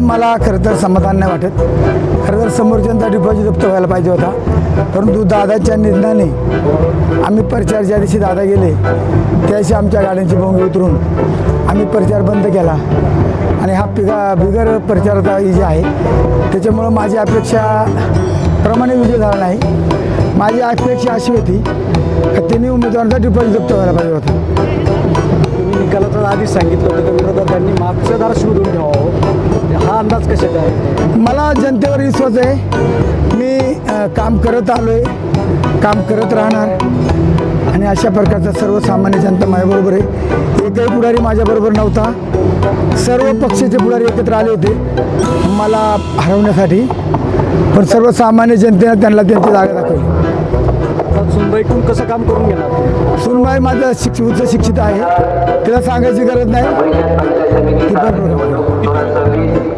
मला खरं तर समाधान नाही वाटत. खरं तर समोरच्यांचा डिपॉझिट जप्त व्हायला पाहिजे होता, परंतु दादाच्या निर्णयाने आम्ही प्रचार ज्या दिवशी दादा गेले त्या दिवशी आमच्या गाड्यांची बोंगी उतरून आम्ही प्रचार बंद केला आणि हा बिगर प्रचाराचा जे आहे त्याच्यामुळं माझी अपेक्षा प्रमाणे विजय झाला नाही. माझी अपेक्षा अशी होती की त्यांनी उमेदवारांचा डिपॉझिट जप्त व्हायला पाहिजे होता. तुम्ही निकालाचं आधीच सांगितलं होतं की विरोधकांनी मागचं दार शोधून ठेवावं, हा अंदाज कशा काय? मला जनतेवर विश्वास आहे. मी काम करत आलो आहे, काम करत राहणार आणि अशा प्रकारचा सर्वसामान्य जनता माझ्याबरोबर आहे. एकही पुढारी माझ्याबरोबर नव्हता, सर्व पक्षाचे पुढारी एकत्र आले होते मला हरवण्यासाठी, पण सर्वसामान्य जनतेने त्यांना त्यांची जागा दाखवली. सुनबाईकडून कसं काम करून घेणार? सुनबाई माझा उच्च शिक्षित आहे, तिला सांगायची गरज नाही. ती पण